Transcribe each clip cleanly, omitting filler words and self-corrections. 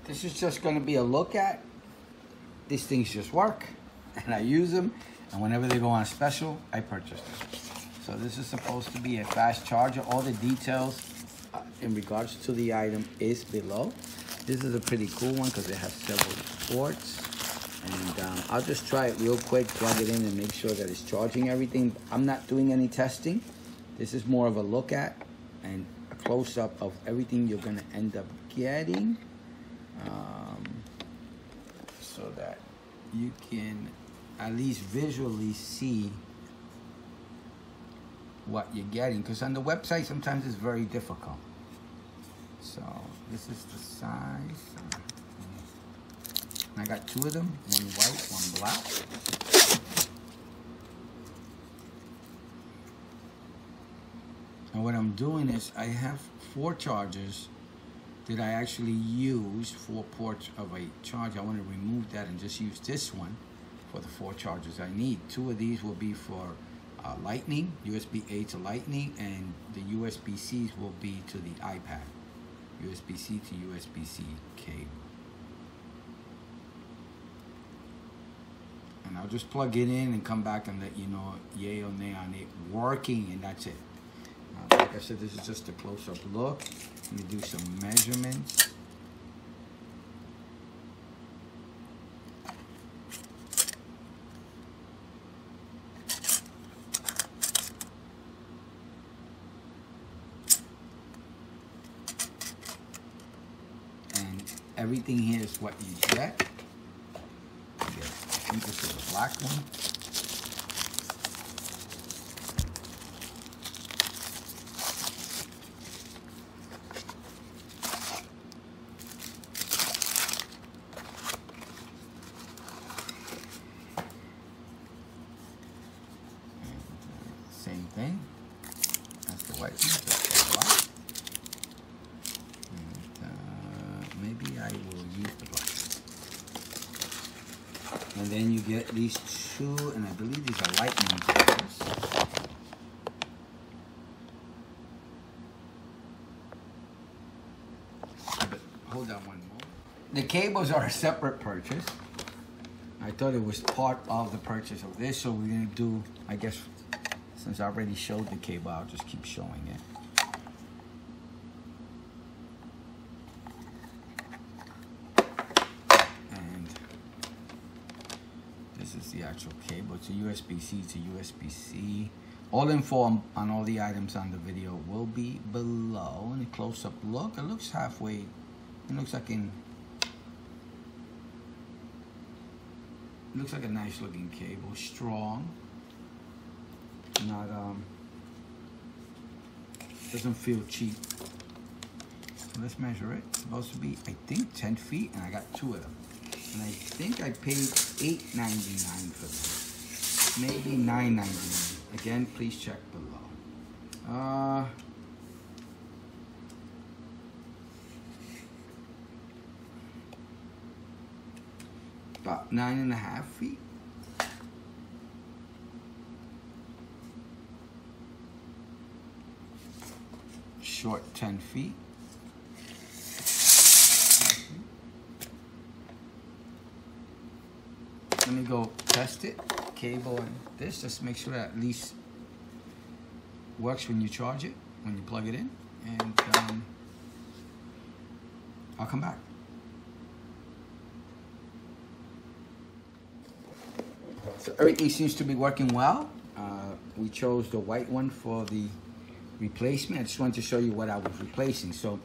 this is just going to be a look at. These things just work, and I use them, and whenever they go on special, I purchase them. So this is supposed to be a fast charger. All the details in regards to the item is below. This is a pretty cool one because it has several ports. And I'll just try it real quick, plug it in, and make sure that it's charging everything. I'm not doing any testing. This is more of a look at and a close-up of everything you're going to end up getting, so that you can at least visually see what you're getting, because on the website sometimes it's very difficult. So this is the size. I got two of them, one white, one black. And what I'm doing is I have 4 chargers that I actually use, 4 ports of a charger. I want to remove that and just use this one for the 4 chargers I need. 2 of these will be for Lightning, USB-A to Lightning, and the USB-Cs will be to the iPad, USB-C to USB-C cable. And I'll just plug it in and come back and let you know yay or nay on it working, and that's it. Like I said, this is just a close-up look. Let me do some measurements. Everything here is what you get. I think this is a black one. And, same thing. That's the white one. Just the black. Maybe I will use the black. And then you get these 2, and I believe these are lightning cables. But hold on one more. The cables are a separate purchase. I thought it was part of the purchase of this, so we're gonna do, I guess, since I already showed the cable, I'll just keep showing it. This is the actual cable. It's a USB-C to USB-C. All info on all the items on the video will be below. And a close-up look. It looks halfway. It looks like a nice looking cable. Strong. Not doesn't feel cheap. So let's measure it. It's supposed to be, I think, 10 feet, and I got 2 of them. And I think I paid $8.99 for this. Maybe $9.99. Again, please check below. About 9.5 feet. Short 10 feet. Let me go test it, cable and this, just make sure that at least works when you charge it, when you plug it in, and I'll come back. So everything seems to be working well. We chose the white one for the replacement. I just wanted to show you what I was replacing. So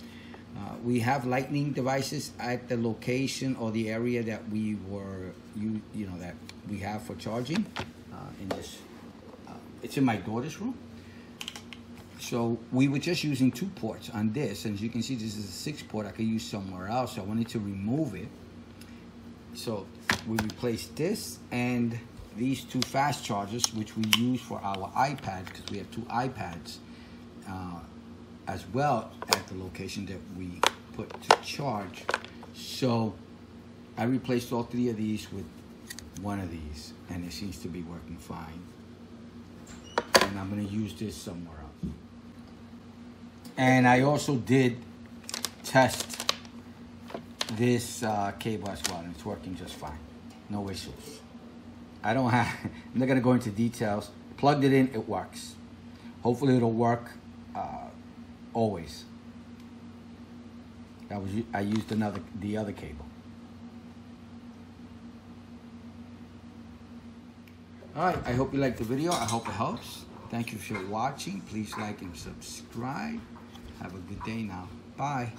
we have lightning devices at the location or the area that we were, that we have for charging. In this, it's in my daughter's room. So we were just using 2 ports on this, and as you can see, this is a 6 port I could use somewhere else. So I wanted to remove it. So we replaced this and these 2 fast chargers, which we use for our iPad, because we have 2 iPads as well at the location that we put to charge. So I replaced all 3 of these with 1 of these, and it seems to be working fine. And I'm going to use this somewhere else. And I also did test this cable as well, and it's working just fine. No issues. I'm not gonna go into details. Plugged it in, it works. Hopefully it'll work always. I used the other cable. All right, I hope you liked the video. I hope it helps. Thank you for watching. Please like and subscribe. Have a good day now. Bye.